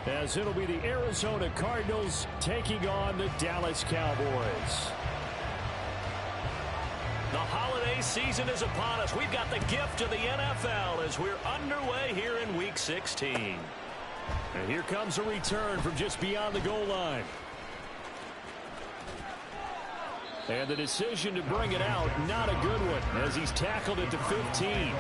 as it'll be the Arizona Cardinals taking on the Dallas Cowboys. The holiday season is upon us. We've got the gift of the NFL as we're underway here in Week 16. And here comes a return from just beyond the goal line. And the decision to bring it out, not a good one, as he's tackled it to 15.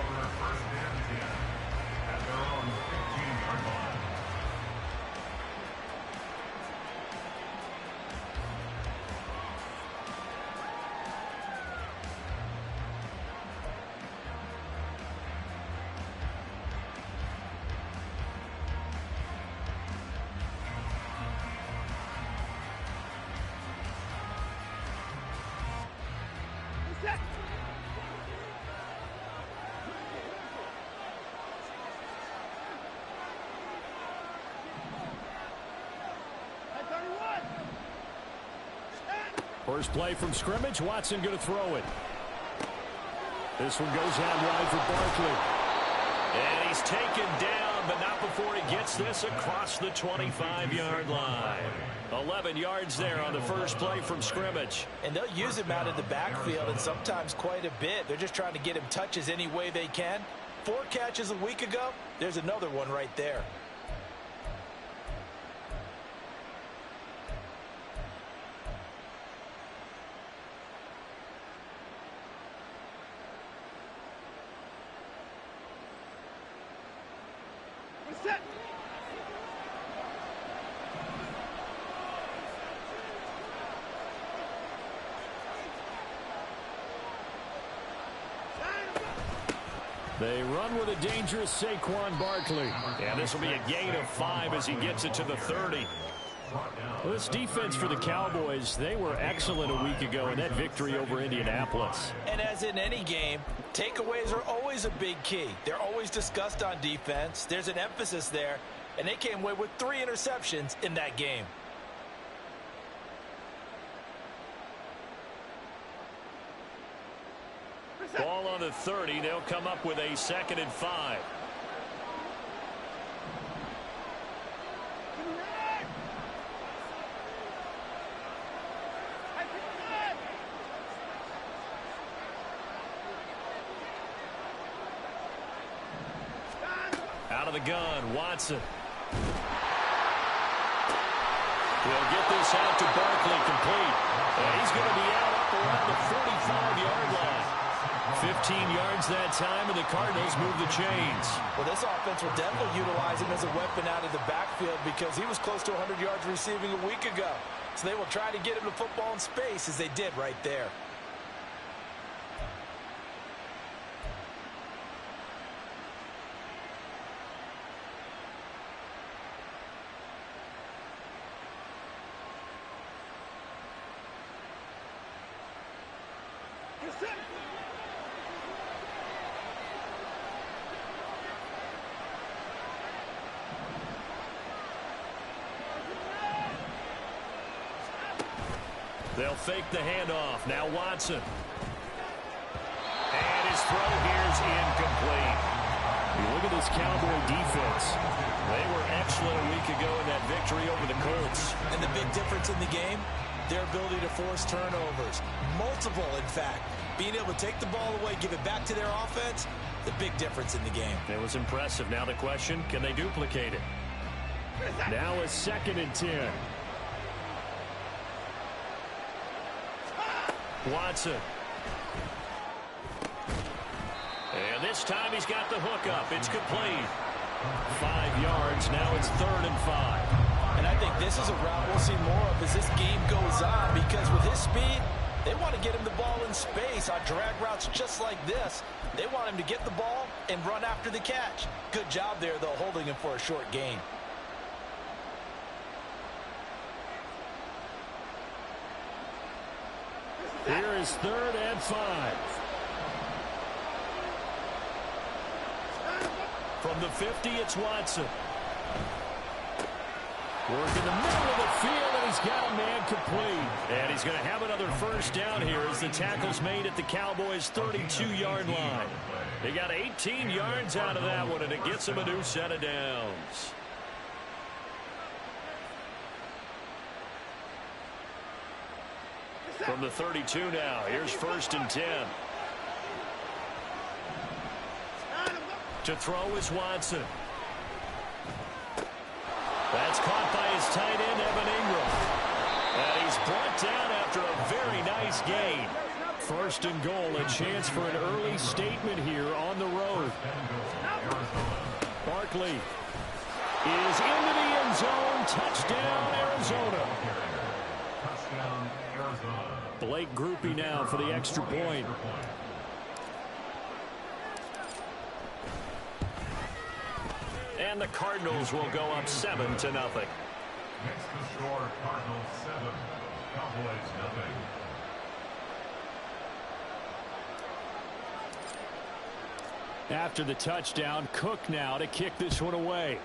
First play from scrimmage. Watson going to throw it. This one goes out wide for Barkley. And he's taken down, but not before he gets this across the 25-yard line. 11 yards there on the first play from scrimmage. And they'll use him out in the backfield, and sometimes quite a bit. They're just trying to get him touches any way they can. 4 catches a week ago. There's another one right there. They run with a dangerous Saquon Barkley. And this will be a gain of 5 as he gets it to the 30. Well, this defense for the Cowboys, they were excellent a week ago in that victory over Indianapolis. And as in any game, takeaways are always a big key. They're always discussed on defense. There's an emphasis there, and they came away with 3 interceptions in that game. Ball on the 30. They'll come up with a 2nd and 5. Out of the gun, Watson. He'll get this out to Barkley, complete. And he's going to be out up around the 45-yard line. 15 yards that time, and the Cardinals move the chains. Well, this offense will definitely utilize him as a weapon out of the backfield because he was close to 100 yards receiving a week ago. So they will try to get him the football in space as they did right there. They'll fake the handoff. Now Watson. And his throw here's incomplete. You look at this Cowboy defense. They were excellent a week ago in that victory over the Colts. And the big difference in the game, their ability to force turnovers. Multiple, in fact. Being able to take the ball away, give it back to their offense, the big difference in the game. It was impressive. Now the question, can they duplicate it? Now a 2nd and 10. Watson. And this time he's got the hook up. It's complete. 5 yards. Now it's 3rd and 5. And I think this is a route we'll see more of as this game goes on because with his speed, they want to get him the ball in space on drag routes just like this. They want him to get the ball and run after the catch. Good job there, though, holding him for a short gain. Here is 3rd and 5. From the 50, it's Watson. Work in the middle of the field, and he's got a man complete. And he's going to have another first down here as the tackle's made at the Cowboys' 32-yard line. They got 18 yards out of that one, and it gets him a new set of downs. From the 32 now, here's 1st and 10. To throw is Watson. That's caught by his tight end, Evan Ingram. And he's brought down after a very nice gain. 1st and goal, a chance for an early statement here on the road. Barkley is into the end zone. Touchdown, Arizona. Blake Groupie now for the extra point. And the Cardinals will go up 7-0. Next to score, Cardinals 7, Cowboys 0. After the touchdown, Cook now to kick this one away.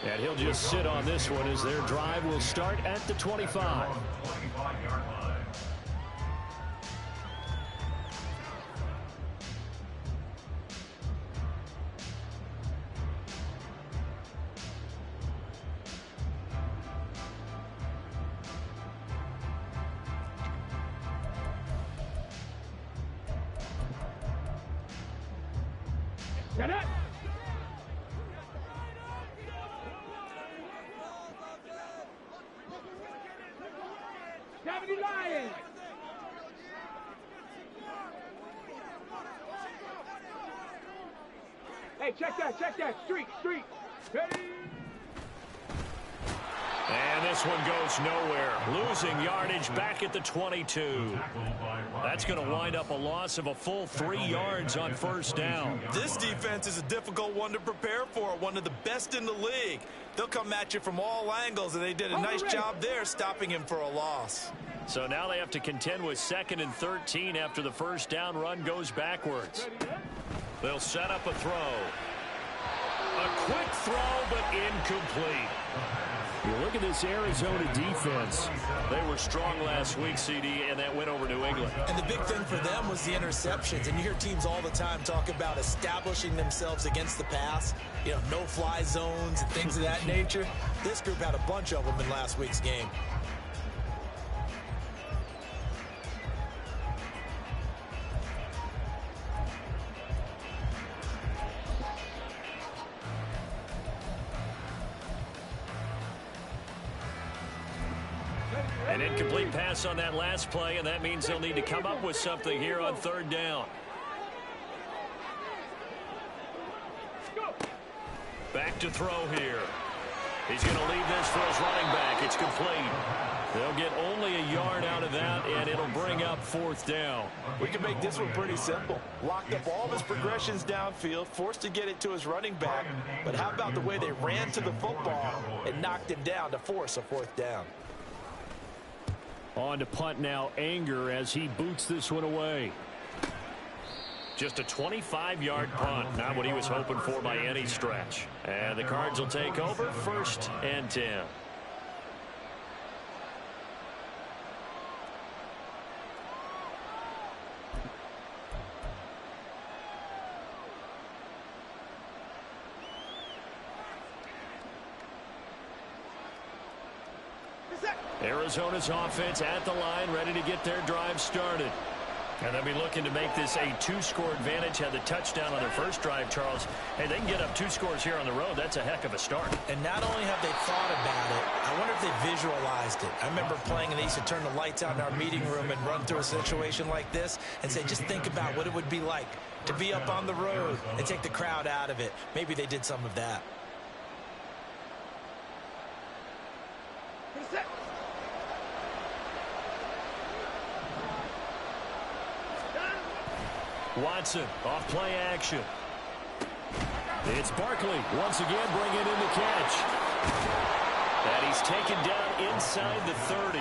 And he'll just sit on this one as their drive will start at the 25. 25-yard line. Hey, check that, street. Ready? And this one goes nowhere. Losing yardage back at the 22. That's going to wind up a loss of a full 3 yards on 1st down. This defense is a difficult one to prepare for, one of the best in the league. They'll come at you from all angles, and they did a nice job there stopping him for a loss. So now they have to contend with 2nd and 13 after the 1st down run goes backwards. They'll set up a throw. A quick throw, but incomplete. You look at this Arizona defense. They were strong last week, CD, and that went over New England. And the big thing for them was the interceptions. And you hear teams all the time talk about establishing themselves against the pass. You know, no-fly zones and things of that nature. This group had a bunch of them in last week's game. An incomplete pass on that last play, and that means they'll need to come up with something here on 3rd down. Back to throw here. He's going to leave this for his running back. It's complete. They'll get only a yard out of that, and it'll bring up 4th down. We can make this one pretty simple. Locked up all of his progressions downfield, forced to get it to his running back. But how about the way they ran to the football and knocked him down to force a 4th down? On to punt now, Anger, as he boots this one away. Just a 25-yard punt, not what he was hoping for by any stretch. And the Cards will take over 1st and 10. Arizona's offense at the line, ready to get their drive started. And they'll be looking to make this a 2-score advantage. Had the touchdown on their first drive, Charles. Hey, they can get up 2 scores here on the road. That's a heck of a start. And not only have they thought about it, I wonder if they visualized it. I remember playing, and they used to turn the lights out in our meeting room and run through a situation like this and say, just think about what it would be like to be up on the road and take the crowd out of it. Maybe they did some of that. Watson, off play action. It's Barkley once again bringing in the catch. And he's taken down inside the 30.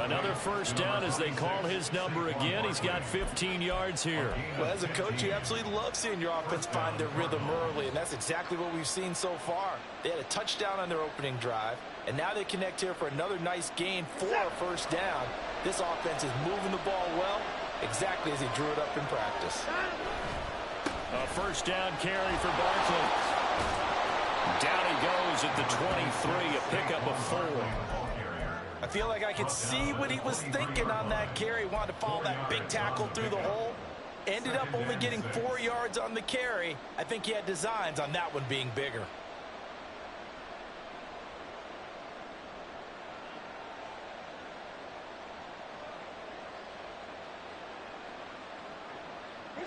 Another 1st down as they call his number again. He's got 15 yards here. Well, as a coach, you absolutely love seeing your offense find their rhythm early, and that's exactly what we've seen so far. They had a touchdown on their opening drive, and now they connect here for another nice gain for a 1st down. This offense is moving the ball well, exactly as he drew it up in practice. A 1st down carry for Barkley. Down he goes goes at the 23, a pickup of 4. I feel like I could see what he was thinking on that carry. Wanted to follow that big tackle through the hole. Ended up only getting 4 yards on the carry. I think he had designs on that one being bigger.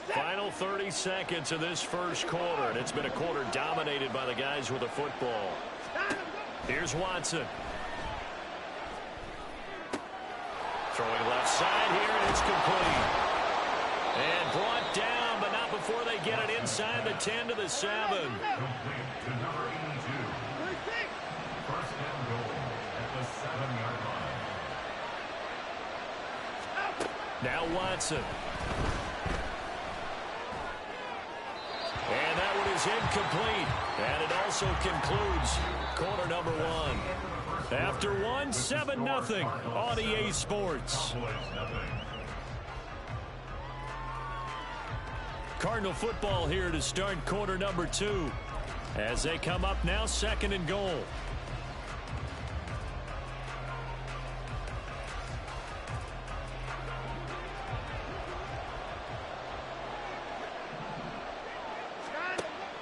Final 30 seconds of this first quarter, and it's been a quarter dominated by the guys with the football. Here's Watson. Throwing left side here, and it's complete. And brought down, but not before they get it inside the 10 to the 7. Complete to number 82. First down goal at the 7-yard line. Now Watson. And that one is incomplete. And it also concludes quarter number 1. After 1, 7-0 on EA Sports. Cardinal football here to start quarter number 2. As they come up now, 2nd and goal.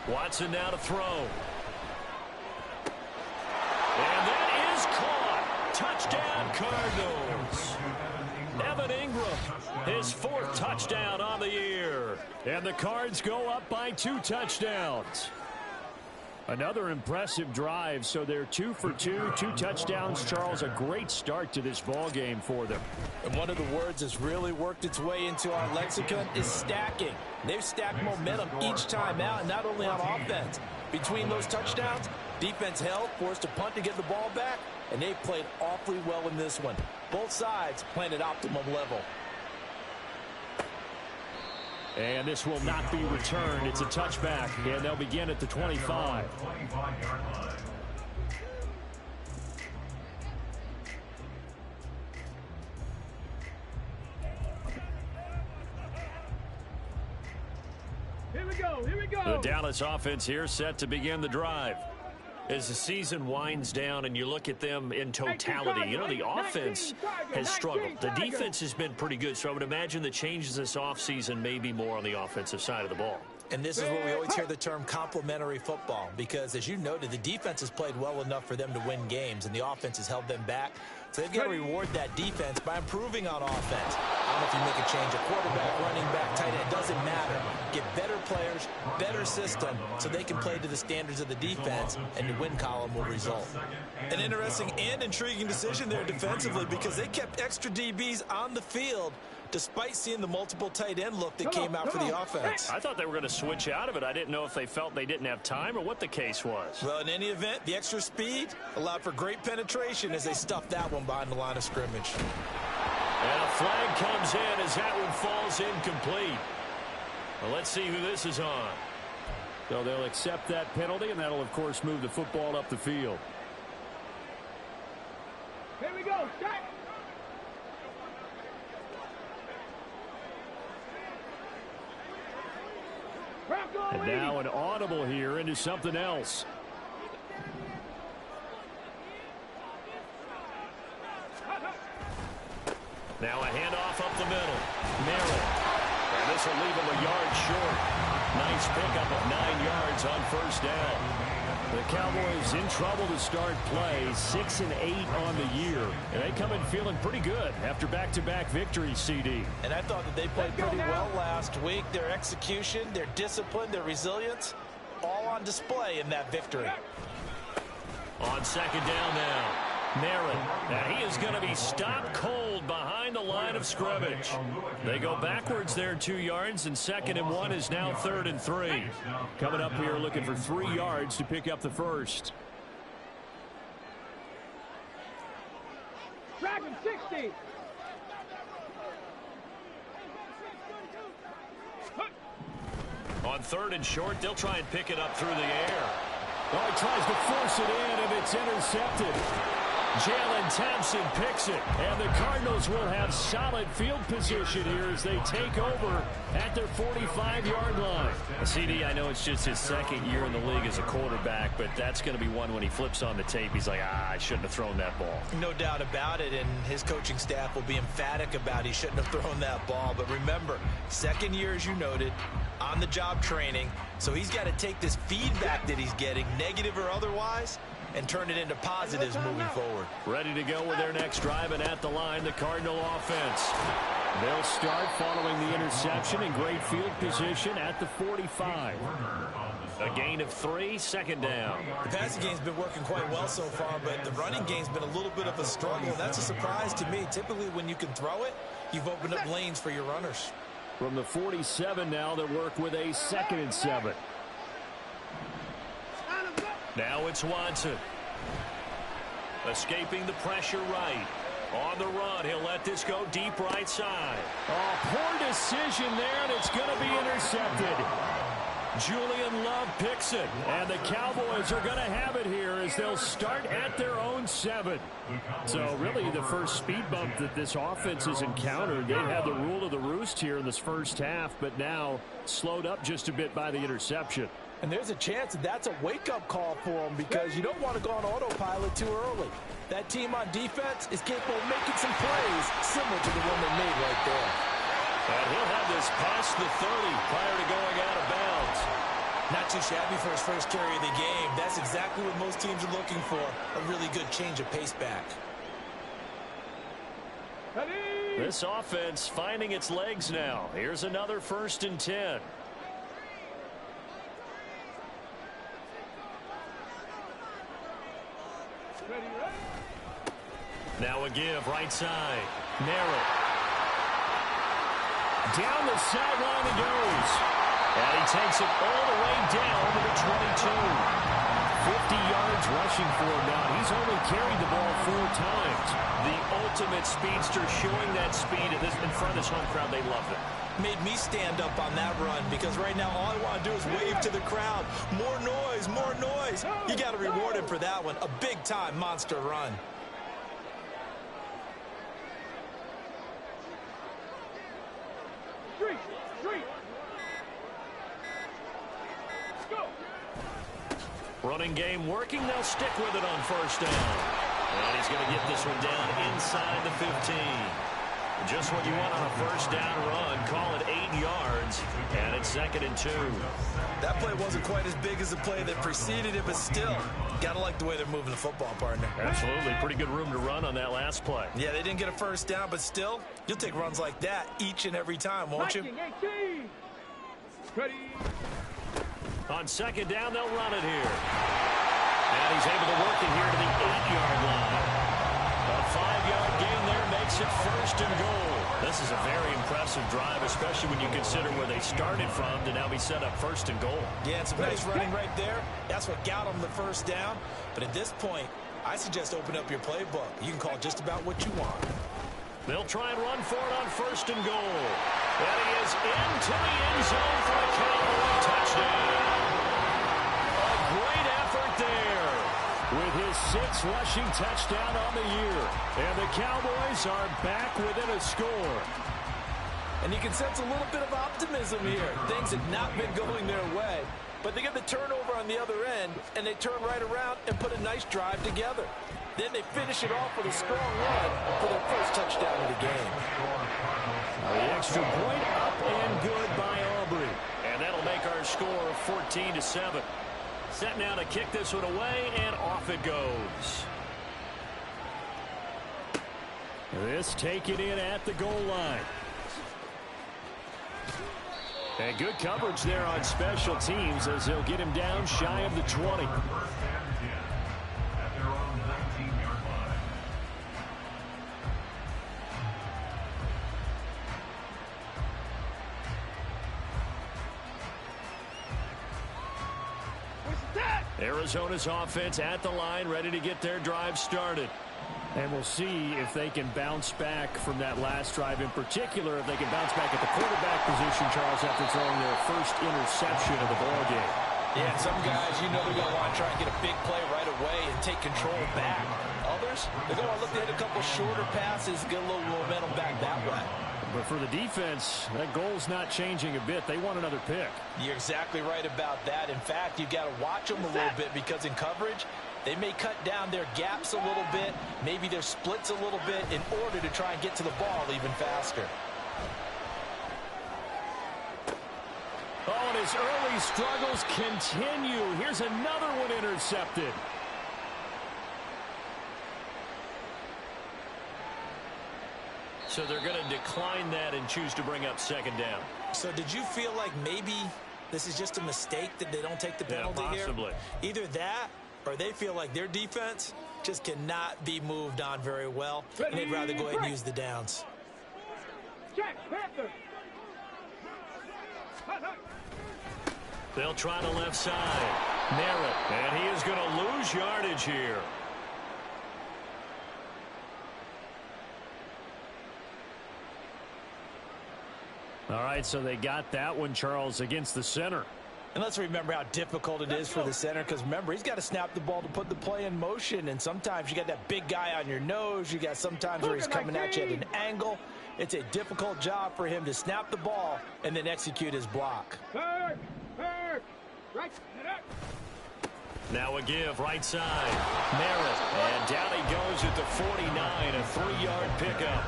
Watson now to throw. And that is caught. Touchdown, Cardinals. Evan Ingram, his 4th touchdown on the year. And the Cards go up by 2 touchdowns. Another impressive drive, so they're 2 for 2, 2 touchdowns. Charles, a great start to this ball game for them. And one of the words that's really worked its way into our lexicon is stacking. They've stacked momentum each time out, and not only on offense. Between those touchdowns, defense held, forced a punt to get the ball back, and they've played awfully well in this one. Both sides playing at optimum level. And this will not be returned. It's a touchback, and they'll begin at the 25. 25-yard line. Here we go. Here we go. The Dallas offense here set to begin the drive. As the season winds down and you look at them in totality, you know, the offense has struggled. The defense has been pretty good, so I would imagine the changes this offseason may be more on the offensive side of the ball. And this is where we always hear the term complementary football, because as you noted, the defense has played well enough for them to win games, and the offense has held them back. So they've got to reward that defense by improving on offense. I don't know if you make a change, a quarterback, running back, tight end, it doesn't matter. Get better players, better system, so they can play to the standards of the defense, and the win column will result. An interesting and intriguing decision there defensively, because they kept extra DBs on the field despite seeing the multiple tight end look that came out for the offense. I thought they were going to switch out of it. I didn't know if they felt they didn't have time or what the case was. Well, in any event, the extra speed allowed for great penetration as they stuffed that one behind the line of scrimmage. And a flag comes in as that one falls incomplete. Well, let's see who this is on. So they'll accept that penalty, and that'll, of course, move the football up the field. Here we go. Start. And now an audible here into something else. Now a handoff up the middle. Merrill. And this will leave him a yard short. Nice pickup of 9 yards on first down. The Cowboys in trouble to start play, 6-8 on the year. And they come in feeling pretty good after back-to-back victories, CD. And I thought that they played pretty well last week. Their execution, their discipline, their resilience, all on display in that victory. On second down now. Merritt. Now he is going to be stopped cold behind the line of scrimmage. They go backwards there 2 yards, and 2nd and 1 is now 3rd and 3. Coming up here looking for 3 yards to pick up the first. Dragon 60. On 3rd and short, they'll try and pick it up through the air. Oh, he tries to force it in, and it's intercepted. Jalen Thompson picks it, and the Cardinals will have solid field position here as they take over at their 45-yard line. CD, I know it's just his second year in the league as a quarterback, but that's going to be one when he flips on the tape, he's like, I shouldn't have thrown that ball. No doubt about it, and his coaching staff will be emphatic about he shouldn't have thrown that ball. But remember, second year, as you noted, on-the-job training, so he's got to take this feedback that he's getting, negative or otherwise, and turn it into positives moving forward. Ready to go with their next drive, and at the line, the Cardinal offense. They'll start following the interception in great field position at the 45. A gain of 3, second down. The passing game's been working quite well so far, but the running game's been a little bit of a struggle, and that's a surprise to me. Typically, when you can throw it, you've opened up lanes for your runners. From the 47 now, they work with a 2nd and 7. Now it's Watson. Escaping the pressure right. On the run, he'll let this go deep right side. Oh, poor decision there, and it's going to be intercepted. Julian Love picks it, and the Cowboys are going to have it here as they'll start at their own 7. So really the first speed bump that this offense has encountered. They've had the rule of the roost here in this first half, but now slowed up just a bit by the interception. And there's a chance that that's a wake-up call for them because you don't want to go on autopilot too early. That team on defense is capable of making some plays similar to the one they made right there. And he'll have this past the 30 prior to going out of bounds. Not too shabby for his first carry of the game. That's exactly what most teams are looking for, a really good change of pace back. This offense finding its legs now. Here's another 1st and 10. Now a give, right side. Narrow. Down the sideline he goes. And he takes it all the way down to the 22. 50 yards rushing for him now. He's only carried the ball 4 times. The ultimate speedster showing that speed in front of this home crowd. They love it. Made me stand up on that run because right now all I want to do is wave to the crowd. More noise, more noise. You got to reward him for that one. A big-time monster run. Running game working. They'll stick with it on 1st down. And he's going to get this one down inside the 15. Just what you want on a 1st down run. Call it 8 yards. And it's 2nd and 2. That play wasn't quite as big as the play that preceded it, but still, got to like the way they're moving the football, partner. Absolutely. Pretty good room to run on that last play. Yeah, they didn't get a 1st down, but still, you'll take runs like that each and every time, won't you? Ready. On 2nd down, they'll run it here. And he's able to work it here to the 8-yard line. A 5-yard gain there makes it 1st and goal. This is a very impressive drive, especially when you consider where they started from to now be set up 1st and goal. Yeah, it's nice running right there. That's what got them the 1st down. But at this point, I suggest open up your playbook. You can call just about what you want. They'll try and run for it on 1st and goal. And he is into the end zone for a Cowboy touchdown. A great effort there. With his 6th rushing touchdown on the year. And the Cowboys are back within a score. And you can sense a little bit of optimism here. Things have not been going their way. But they get the turnover on the other end, and they turn right around and put a nice drive together. Then they finish it off with a strong run for their 1st touchdown of the game. The extra point up and good by Aubrey. And that'll make our score 14-7. Set now to kick this one away, and off it goes. This taken in at the goal line. And good coverage there on special teams as they'll get him down shy of the 20. Arizona's offense at the line, ready to get their drive started. And we'll see if they can bounce back from that last drive, in particular, if they can bounce back at the quarterback position, Charles, after throwing their first interception of the ballgame. Yeah, some guys, you know they're going to want to try and get a big play right away and take control back. Others, they're going to look to hit a couple shorter passes, get a little momentum back that way. But for the defense, that goal's not changing a bit. They want another pick. You're exactly right about that. In fact, you've got to watch them a little bit because in coverage, they may cut down their gaps a little bit, maybe their splits a little bit in order to try and get to the ball even faster. Oh, and his early struggles continue. Here's another one intercepted. So they're going to decline that and choose to bring up second down. So did you feel like maybe this is just a mistake that they don't take the penalty here? Possibly. Either that or they feel like their defense just cannot be moved on very well, and they'd rather go ahead and use the downs. Check, Panther. They'll try the left side. Merritt, and he is going to lose yardage here. All right, so they got that one, Charles, against the center. And let's remember how difficult it is for the center, because remember, he's got to snap the ball to put the play in motion, and sometimes you got that big guy on your nose. You got sometimes where he's coming at you at an angle. It's a difficult job for him to snap the ball and then execute his block. Right. Now a give, right side. Merritt, and down he goes at the 49, a 3-yard pickup.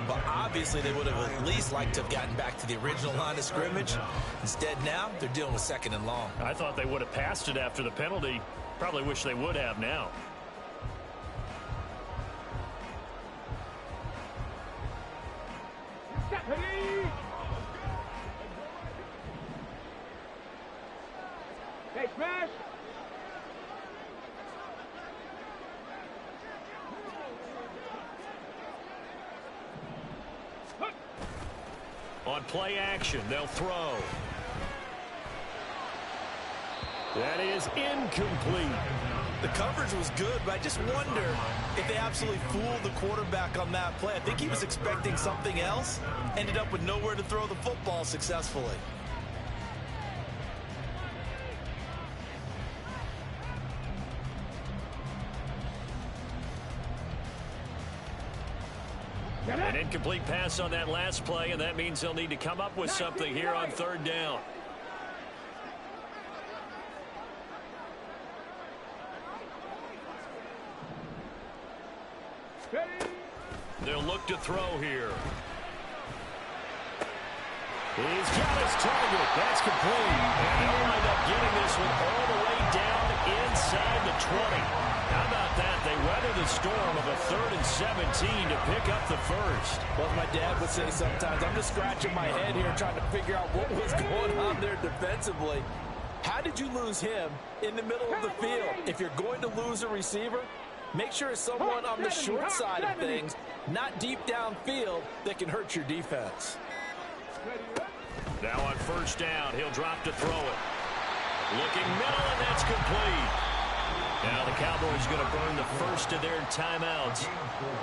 But obviously they would have at least liked to have gotten back to the original line of scrimmage. Instead now, they're dealing with second and long. I thought they would have passed it after the penalty. Probably wish they would have now. Hey, smash. On play action, they'll throw. That is incomplete. The coverage was good, but I just wonder if they absolutely fooled the quarterback on that play. I think he was expecting something else, ended up with nowhere to throw the football successfully. An incomplete pass on that last play, and that means they'll need to come up with something here on third down. They'll look to throw here. He's got his target. That's complete. And they'll wind up getting this one all the way down inside the 20. How about that? They weather the storm of a 3rd and 17 to pick up the first. Well, my dad would say sometimes, I'm just scratching my head here trying to figure out what was going on there defensively. How did you lose him in the middle of the field? If you're going to lose a receiver, make sure it's someone on the short side of things, not deep downfield, that can hurt your defense. Now on first down, he'll drop to throw it. Looking middle, and that's complete. Now the Cowboys going to burn the first of their timeouts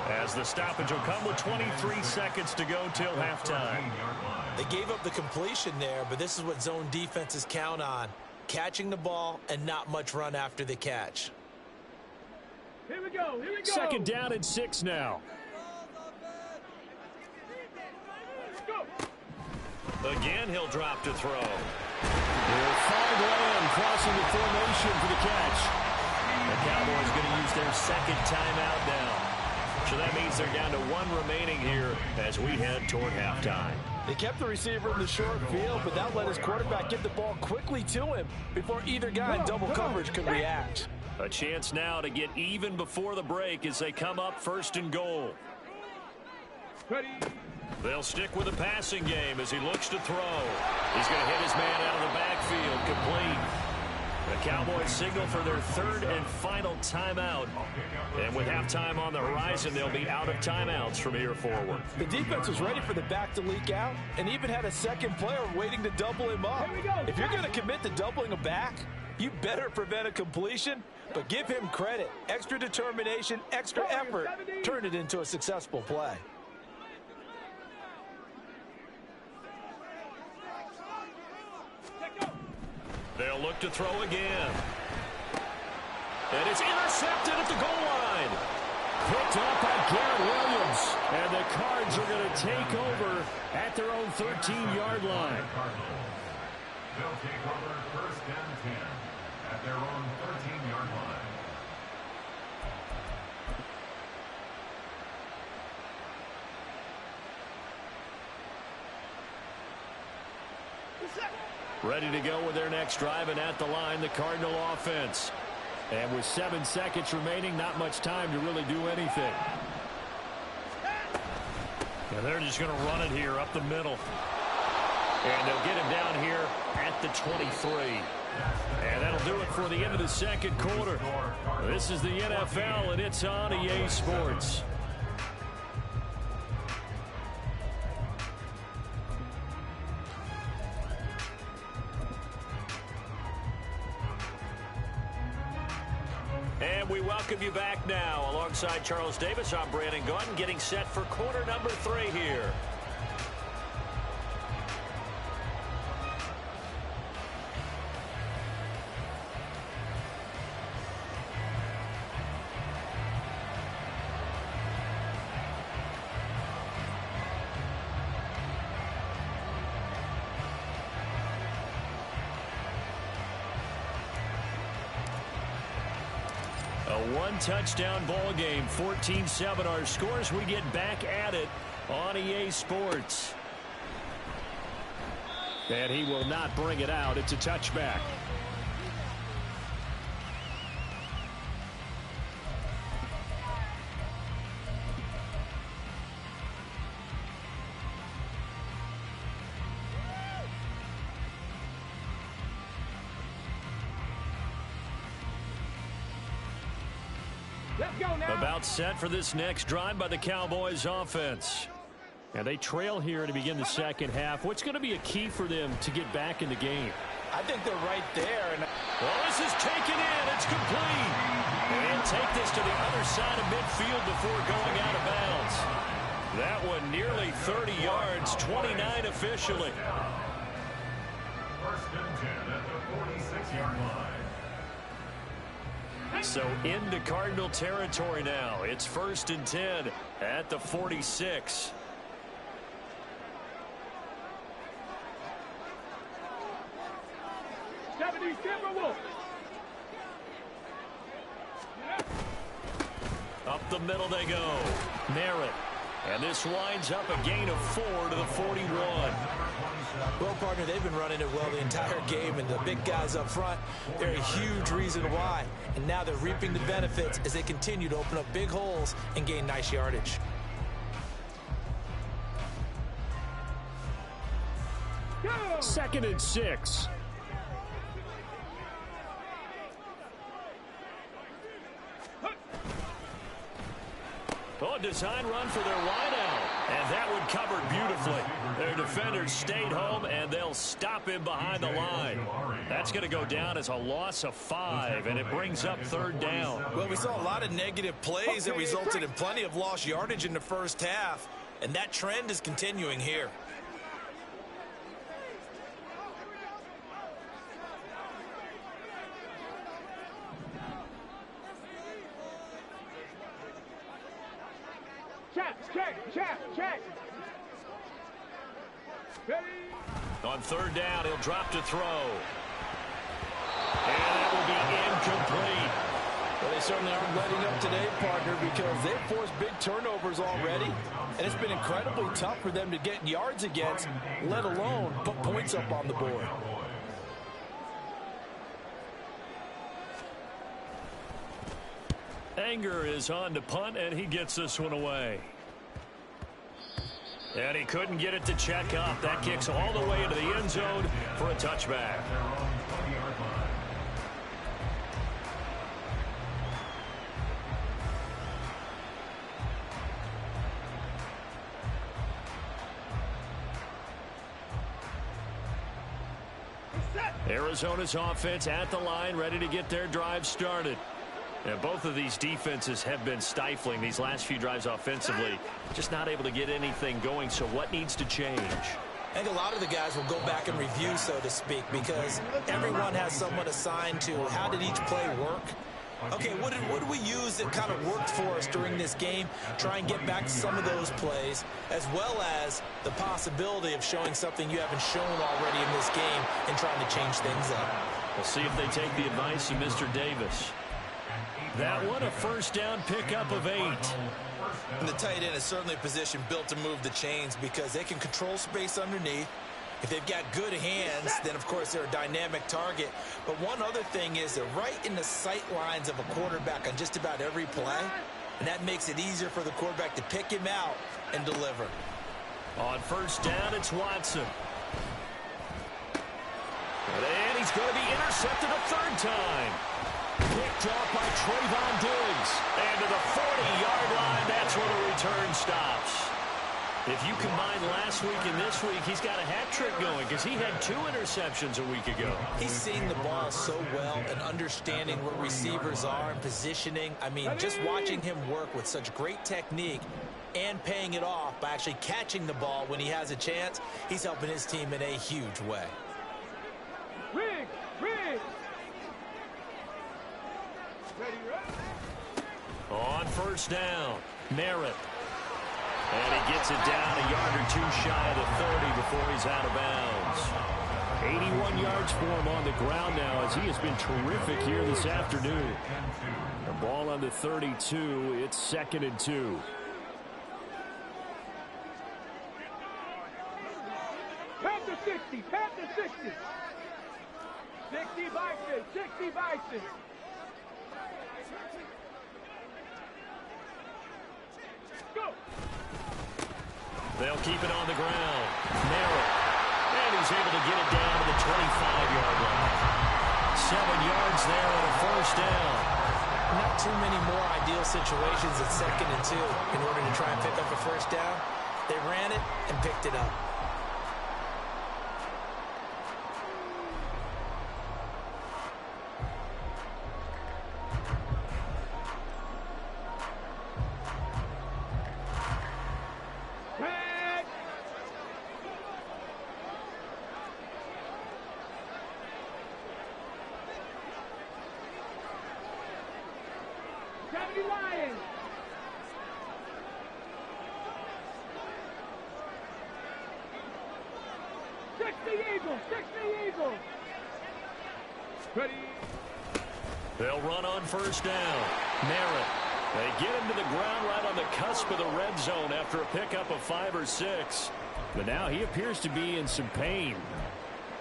as the stoppage will come with 23 seconds to go till halftime. They gave up the completion there, but this is what zone defenses count on. Catching the ball and not much run after the catch. Here we go. Second down and 6 now. Again, he'll drop to throw. They'll find Lamb crossing the formation for the catch. The Cowboys going to use their second timeout now. So that means they're down to 1 remaining here as we head toward halftime. They kept the receiver in the short field, but that let his quarterback get the ball quickly to him before either guy in double coverage could react. A chance now to get even before the break as they come up 1st and goal. Ready. They'll stick with the passing game as he looks to throw. He's going to hit his man out of the backfield, complete. The Cowboys signal for their 3rd and final timeout. And with halftime on the horizon, they'll be out of timeouts from here forward. The defense was ready for the back to leak out and even had a second player waiting to double him up. If you're going to commit to doubling a back, you better prevent a completion, but give him credit. Extra determination, extra effort, turn it into a successful play. They'll look to throw again. And it's intercepted at the goal line. Picked up by Garrett Williams. And the Cards are going to take over at their own 13-yard line. They'll take over first and 10 at their own 13-yard line. Ready to go with their next drive, and at the line, the Cardinal offense. And with 7 seconds remaining, not much time to really do anything. And they're just going to run it here up the middle. And they'll get him down here at the 23. And that'll do it for the end of the second quarter. This is the NFL, and it's on EA Sports. And we welcome you back now. Alongside Charles Davis, I'm Brandon Gaudin, getting set for quarter number 3 here. A one-touchdown ball game, 14-7 our scores. We get back at it on EA Sports. And he will not bring it out. It's a touchback. Let's go now. About set for this next drive by the Cowboys offense. And they trail here to begin the second half. What's going to be a key for them to get back in the game? I think they're right there. Well, this is taken in. It's complete. And take this to the other side of midfield before going out of bounds. That one nearly 30 yards, 29 officially. First and 10 at the 46-yard line. So into Cardinal territory now. It's first and 10 at the 46. Up the middle they go. Merritt. And this winds up a gain of 4 to the 41. Well, partner, they've been running it well the entire game, and the big guys up front, they're a huge reason why. And now they're reaping the benefits as they continue to open up big holes and gain nice yardage. Second and 6. Oh, a design run for their wideout. And that one covered beautifully. Their defenders stayed home, and they'll stop him behind the line. That's going to go down as a loss of 5, and it brings up third down. Well, we saw a lot of negative plays that resulted in plenty of lost yardage in the first half, and that trend is continuing here. Check. Ready? On third down, he'll drop to throw. And that will be incomplete. Well, they certainly aren't letting up today, partner, because they've forced big turnovers already, and it's been incredibly tough for them to get yards against, let alone put points up on the board. Anger is on to punt, and he gets this one away. And he couldn't get it to check up. That kicks all the way into the end zone for a touchback. Arizona's offense at the line, ready to get their drive started. And both of these defenses have been stifling these last few drives offensively. Just not able to get anything going, so what needs to change? I think a lot of the guys will go back and review, so to speak, because everyone has someone assigned to how did each play work. Okay, what did we use that kind of worked for us during this game? Try and get back to some of those plays, as well as the possibility of showing something you haven't shown already in this game and trying to change things up. We'll see if they take the advice of Mr. Davis. That one a first down pickup of 8. And the tight end is certainly a position built to move the chains because they can control space underneath. If they've got good hands, then, of course, they're a dynamic target. But one other thing is they're right in the sight lines of a quarterback on just about every play, and that makes it easier for the quarterback to pick him out and deliver. On first down, it's Watson. And he's going to be intercepted a third time. Picked off by Trayvon Diggs. And to the 40-yard line, that's where the return stops. If you combine last week and this week, he's got a hat trick going because he had 2 interceptions a week ago. He's seeing the ball so well and understanding where receivers are and positioning. I mean, just watching him work with such great technique and paying it off by actually catching the ball when he has a chance, he's helping his team in a huge way. On first down, Merritt. And he gets it down a yard or 2 shy of the 30 before he's out of bounds. 81 yards for him on the ground now as he has been terrific here this afternoon. The ball on the 32. It's 2nd and 2. Pat the 60, pat the 60. 60 Bison, 60 Bison. Go. They'll keep it on the ground. Merritt. And he's able to get it down to the 25-yard line. 7 yards there and a first down. Not too many more ideal situations at 2nd and 2 in order to try and pick up a first down. They ran it and picked it up. Lions. 60 Eagles, 60 Eagles. Ready. They'll run on first down. Merritt. They get him to the ground right on the cusp of the red zone after a pickup of 5 or 6. But now he appears to be in some pain.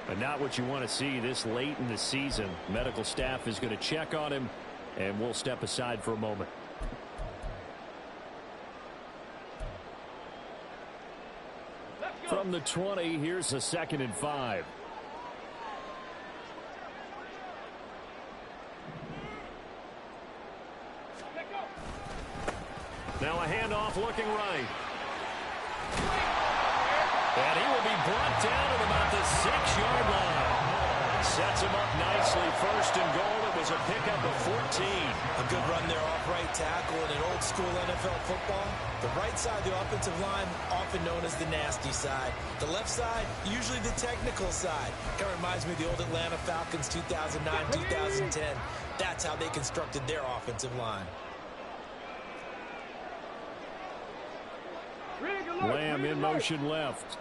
But not what you want to see this late in the season. Medical staff is going to check on him, and we'll step aside for a moment. From the 20, here's a 2nd and 5. Now a handoff looking right. And he will be brought down at about the 6-yard line. Sets him up nicely. 1st and goal. It was a pickup of 14. A good run there off right tackle in an old school NFL football. The right side of the offensive line, often known as the nasty side. The left side, usually the technical side. Kind of reminds me of the old Atlanta Falcons 2009, 2010. That's how they constructed their offensive line. Lamb in motion left.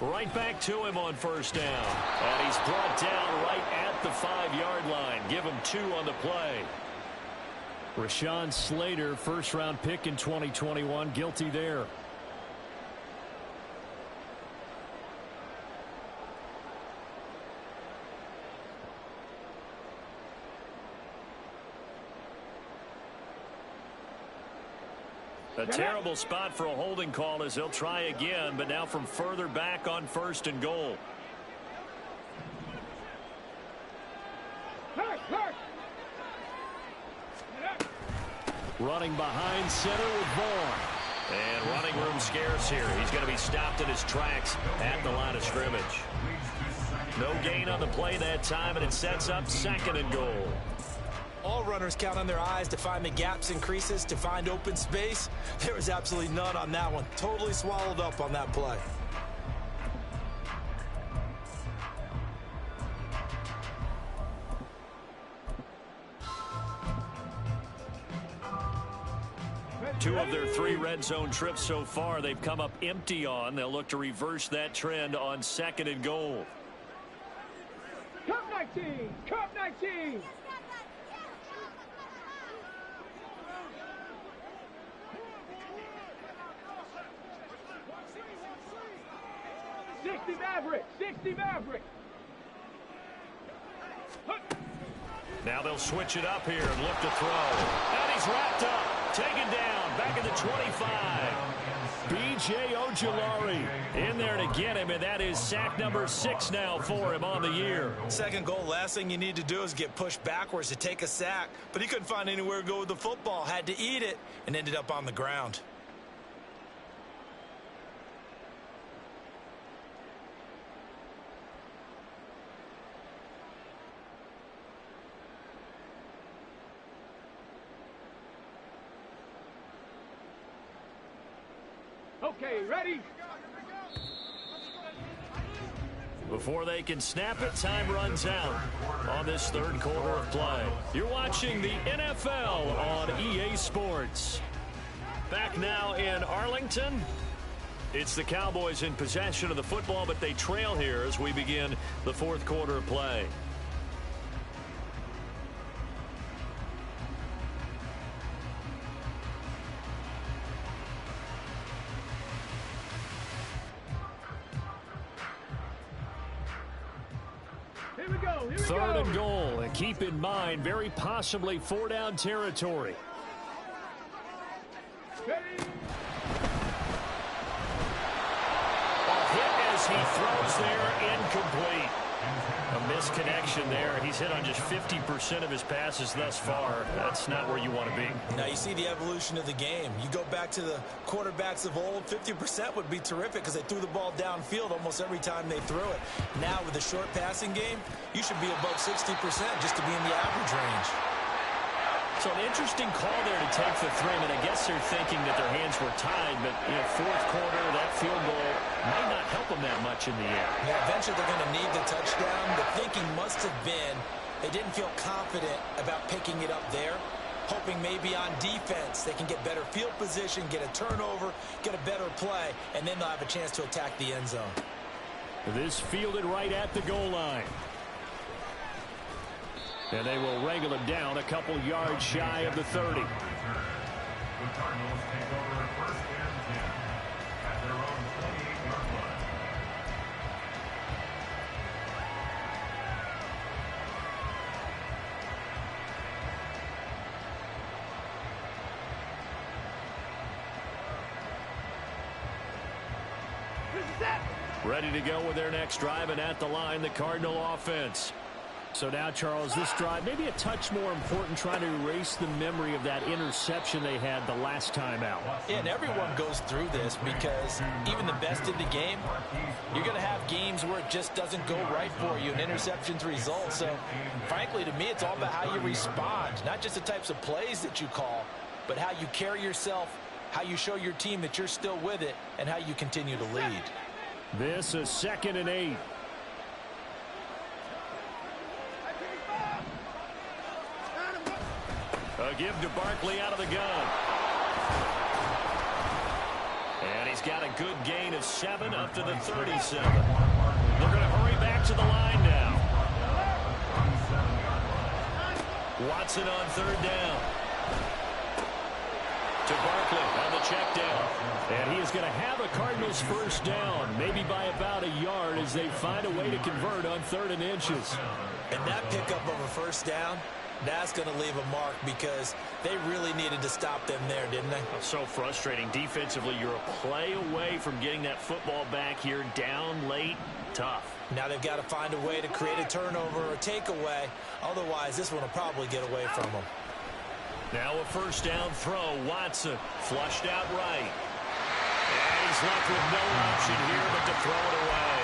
Right back to him on first down. And he's brought down right at the 5-yard line. Give him 2 on the play. Rashawn Slater, first-round pick in 2021, guilty there. A terrible spot for a holding call as they'll try again, but now from further back on 1st and goal. Running behind center with Vaughn. And running room scarce here. He's going to be stopped in his tracks at the line of scrimmage. No gain on the play that time, and it sets up 2nd and goal. All runners count on their eyes to find the gaps and creases, to find open space. There was absolutely none on that one. Totally swallowed up on that play. Two of their 3 red zone trips so far, they've come up empty on. They'll look to reverse that trend on 2nd and goal. Cup 19! Cup 19! Maverick! 60 Maverick! Now they'll switch it up here and look to throw. And he's wrapped up. Taken down. Back at the 25. B.J. Ojulari in there to get him, and that is sack number 6 now for him on the year. 2nd goal, last thing you need to do is get pushed backwards to take a sack. But he couldn't find anywhere to go with the football. Had to eat it and ended up on the ground. Okay, ready? Before they can snap it, time runs out on this 3rd quarter of play. You're watching the NFL on EA Sports. Back now in Arlington. It's the Cowboys in possession of the football, but they trail here as we begin the 4th quarter of play. Here we go. 3rd and goal, and keep in mind, very possibly 4-down territory. Ready? A hit as he throws there, incomplete. A misconnection there. He's hit on just 50% of his passes thus far. That's not where you want to be. Now you see the evolution of the game. You go back to the quarterbacks of old, 50% would be terrific because they threw the ball downfield almost every time they threw it. Now with the short passing game, you should be above 60% just to be in the average range. So an interesting call there to take the 3. And I guess they're thinking that their hands were tied, but in the 4th quarter, that field goal might not help them that much in the air. Yeah, eventually they're going to need the touchdown. The thinking must have been they didn't feel confident about picking it up there, hoping maybe on defense they can get better field position, get a turnover, get a better play, and then they'll have a chance to attack the end zone. This fielded right at the goal line. And they will wrangle him down a couple yards shy of the 30. The Cardinals take over 1st and 10 at their own 28-yard line. Ready to go with their next drive, and at the line, the Cardinal offense. So now, Charles, this drive maybe a touch more important, trying to erase the memory of that interception they had the last time out. Yeah, and everyone goes through this because even the best in the game, you're going to have games where it just doesn't go right for you, and interceptions result. So, frankly, to me, it's all about how you respond, not just the types of plays that you call, but how you carry yourself, how you show your team that you're still with it, and how you continue to lead. This is 2nd and 8. A give to Barkley out of the gun. And he's got a good gain of 7 up to the 37. They're going to hurry back to the line now. Watson on 3rd down. To Barkley on the check down. And he is going to have a Cardinals 1st down, maybe by about a yard as they find a way to convert on 3rd and inches. And that pickup of a 1st down, that's going to leave a mark because they really needed to stop them there, didn't they? So frustrating. Defensively, you're a play away from getting that football back here, down late. Tough. Now they've got to find a way to create a turnover or a takeaway. Otherwise, this one will probably get away from them. Now a 1st down throw. Watson flushed out right. And he's left with no option here but to throw it away.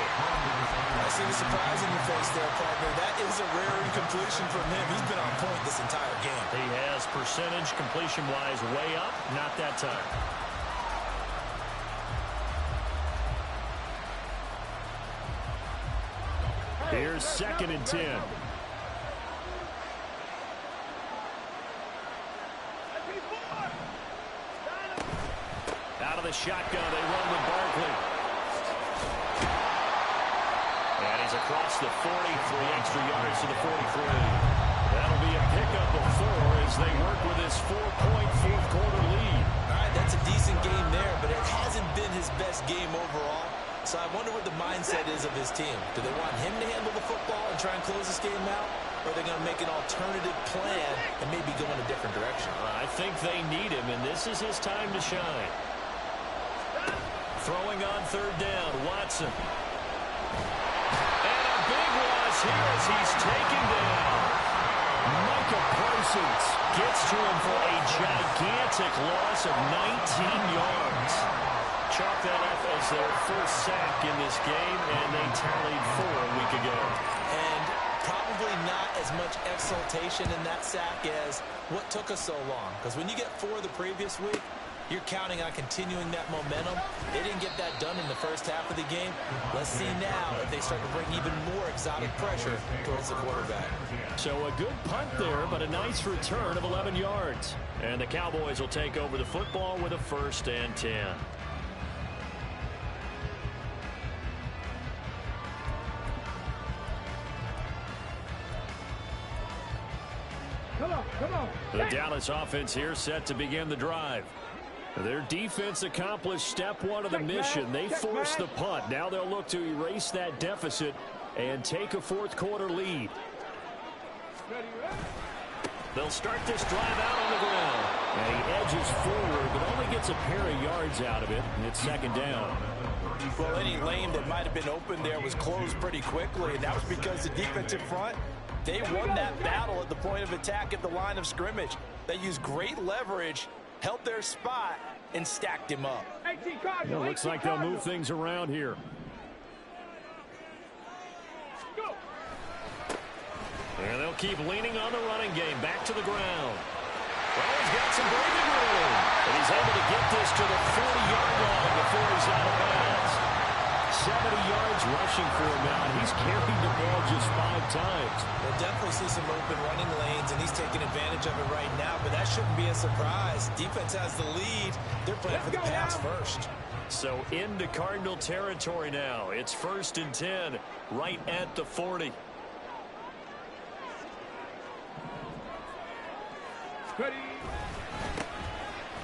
I see the surprise in your face there, partner. That is was a rare incompletion from him. He's been on point this entire game. He has percentage completion-wise way up. Not that time. Here's 2nd and 10. Out of the shotgun, they run with Barkley. And he's across the 40, 3 extra yards to the 43. That'll be a pickup of 4 as they work with this 4-point fourth-quarter lead. All right, that's a decent game there, but it hasn't been his best game overall. So I wonder what the mindset is of his team. Do they want him to handle the football and try and close this game out? Or are they going to make an alternative plan and maybe go in a different direction? I think they need him, and this is his time to shine. Throwing on 3rd down, Watson. And a big loss here as he's taken down. Micah Parsons Gets to him for a gigantic loss of 19 yards. Chalk that up as their first sack in this game, and they tallied 4 a week ago. And probably not as much exultation in that sack as what took us so long. Because when you get 4 the previous week, you're counting on continuing that momentum. They didn't get that done in the first half of the game. Let's see now if they start to bring even more exotic pressure towards the quarterback. So a good punt there, but a nice return of 11 yards. And the Cowboys will take over the football with a 1st and 10. Come on. The Dallas offense here set to begin the drive. Their defense accomplished step 1 of the mission. They forced the punt. Now they'll look to erase that deficit and take a fourth-quarter lead. They'll start this drive out on the ground. And he edges forward, but only gets a pair of yards out of it, and it's 2nd down. Well, any lane that might have been open there was closed pretty quickly, and that was because the defensive front, they won that battle at the point of attack at the line of scrimmage. They used great leverage, held their spot, and stacked him up. Well, looks like they'll move things around here. And they'll keep leaning on the running game. Back to the ground. Well, he's got some breathing room. And he's able to get this to the 40-yard line before he's out of bounds. 70 yards rushing for him now, and he's carried the ball just 5 times. We'll definitely see some open running lanes, and he's taking advantage of it right now, but that shouldn't be a surprise. Defense has the lead. They're playing for the pass first. So into Cardinal territory now. It's 1st and 10, right at the 40. Ready.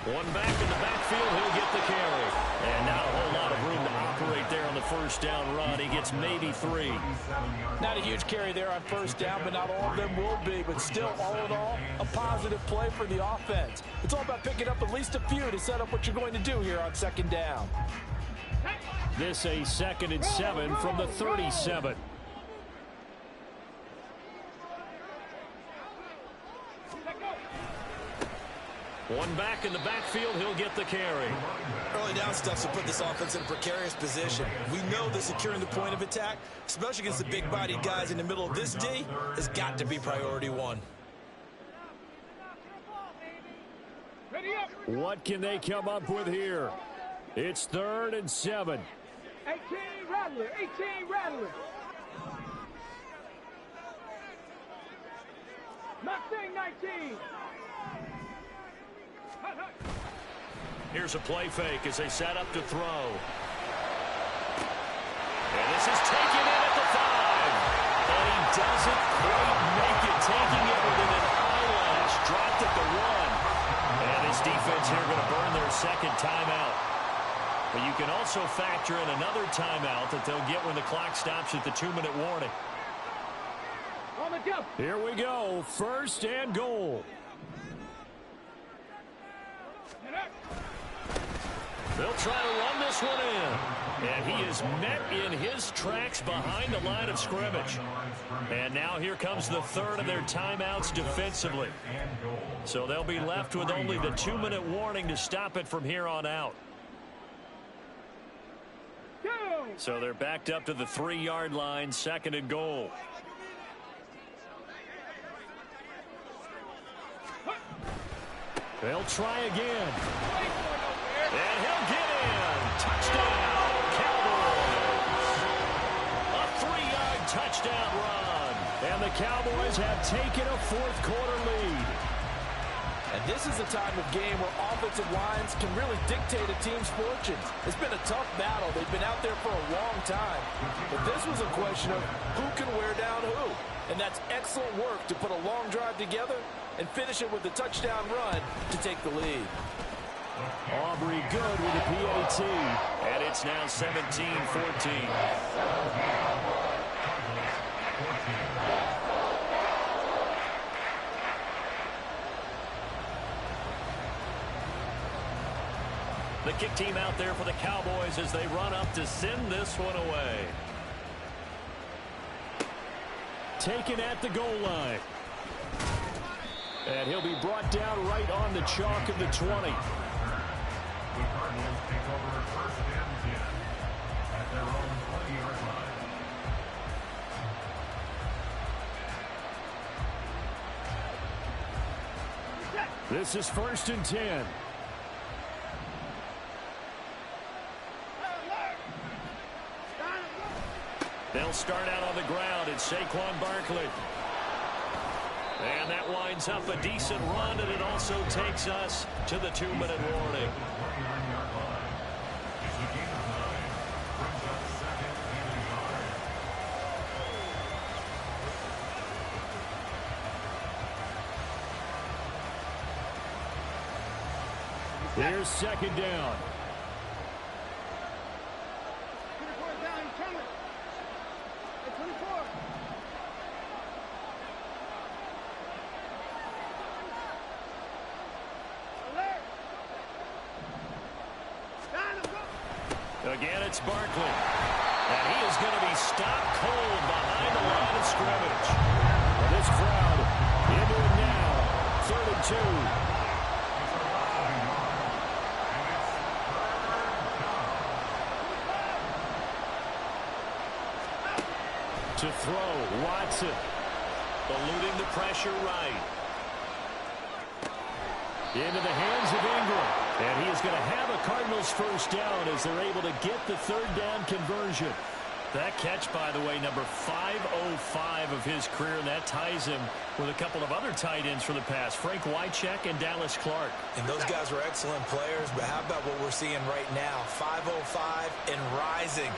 One back in the backfield, he'll get the carry. And not a whole lot of room to operate there on the 1st down run. He gets maybe 3. Not a huge carry there on 1st down, but not all of them will be. But still, all in all, a positive play for the offense. It's all about picking up at least a few to set up what you're going to do here on 2nd down. This a 2nd and 7 from the 37. One back in the backfield, he'll get the carry. Early down stuff will put this offense in a precarious position. We know that securing the point of attack, especially against the big-bodied guys in the middle of this D, has got to be priority 1. What can they come up with here? It's 3rd and 7. 18 Rattler. Mustang 19. Here's a play fake as they set up to throw. And this is taken in at the 5. And he doesn't quite make it, taking it within an eyelash. Dropped at the 1. And this defense here going to burn their 2nd timeout. But you can also factor in another timeout that they'll get when the clock stops at the 2-minute warning. Here we go. 1st and goal. They'll try to run this one in. And he is met in his tracks behind the line of scrimmage. And now here comes the 3rd of their timeouts defensively. So they'll be left with only the 2-minute warning to stop it from here on out. So they're backed up to the 3-yard line, 2nd and goal. They'll try again. And he'll get in. Touchdown, Cowboys. A 3-yard touchdown run. And the Cowboys have taken a fourth-quarter lead. And this is a time of game where offensive lines can really dictate a team's fortunes. It's been a tough battle. They've been out there for a long time. But this was a question of who can wear down who. And that's excellent work to put a long drive together and finish it with a touchdown run to take the lead. Aubrey good with the PAT. And it's now 17-14. The kick team out there for the Cowboys as they run up to send this one away. Taken at the goal line. And he'll be brought down right on the chalk of the 20. The Cardinals take over first and 10 at their own 20-yard line. This is first and 10. They'll start out on the ground. It's Saquon Barkley. And that winds up a decent run, and it also takes us to the 2-minute warning. Here's second down. Again, it's Barkley. And he is going to be stopped cold behind the line of scrimmage. And this crowd into it now. 3rd and 2. To throw, Watson. Eluding the pressure right. Into the hands of Ingram. And he is going to have a Cardinals first down as they're able to get the 3rd down conversion. That catch, by the way, number 505 of his career, and that ties him with a couple of other tight ends for the past, Frank Wycheck and Dallas Clark. And those guys were excellent players, but how about what we're seeing right now? 505 and rising.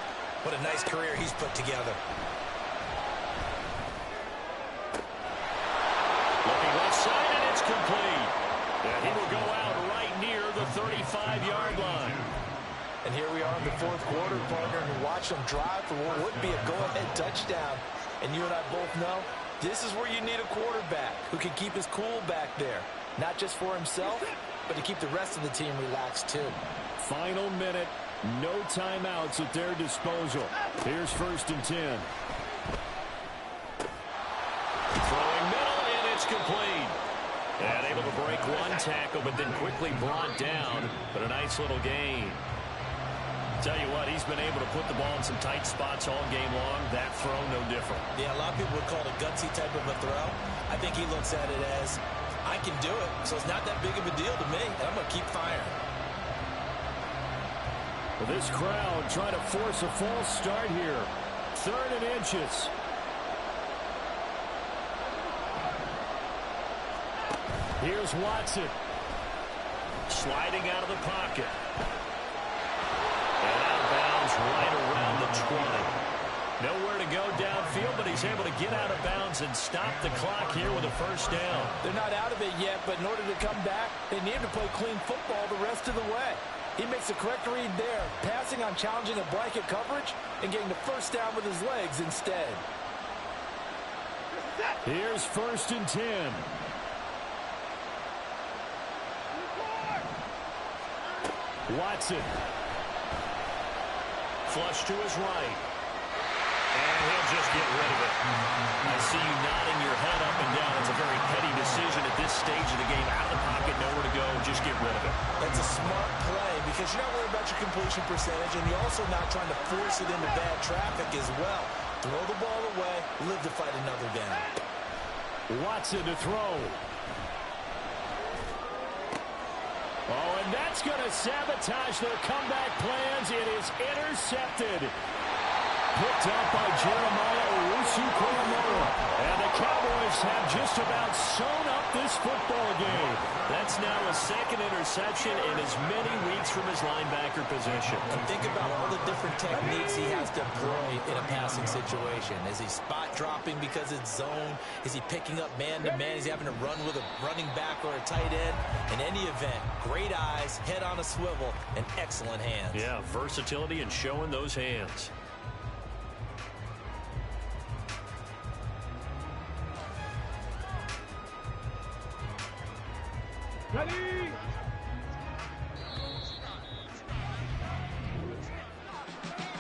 What a nice career he's put together. Looking left side, and it's complete. And he will go out right near the 35-yard line. And here we are in the 4th quarter, partner, and watch them drive for what would be a go-ahead touchdown. And you and I both know this is where you need a quarterback who can keep his cool back there. Not just for himself, but to keep the rest of the team relaxed too. Final minute. No timeouts at their disposal. Here's 1st and 10. Throwing middle, and it's complete. And able to break one tackle, but then quickly brought down. But a nice little gain. Tell you what, he's been able to put the ball in some tight spots all game long. That throw, no different. Yeah, a lot of people would call it a gutsy type of a throw. I think he looks at it as, I can do it, so it's not that big of a deal to me, and I'm going to keep firing. Well, this crowd trying to force a false start here. 3rd and inches. Here's Watson. Sliding out of the pocket. And out of bounds right around the 20. Nowhere to go downfield, but he's able to get out of bounds and stop the clock here with a first down. They're not out of it yet, but in order to come back, they need to play clean football the rest of the way. He makes the correct read there, passing on challenging a blanket coverage and getting the first down with his legs instead. Here's 1st and 10. Watson. Flush to his right. And he'll just get rid of it. I see you nodding your head up and down. It's a very petty decision at this stage of the game. Out of the pocket, nowhere to go. Just get rid of it. That's a smart play because you're not worried about your completion percentage, and you're also not trying to force it into bad traffic as well. Throw the ball away, live to fight another down. Watson to throw. Oh, and that's going to sabotage their comeback plans. It is intercepted. Picked up by Jeremiah Owusu-Koramoah. And the Cowboys have just about sewn up this football game. That's now a second interception in as many weeks from his linebacker position. And think about all the different techniques he has to employ in a passing situation. Is he spot dropping because it's zone? Is he picking up man-to-man? Is he having to run with a running back or a tight end? In any event, great eyes, head on a swivel, and excellent hands. Yeah, versatility and showing those hands. Ready?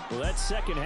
Well, that second half.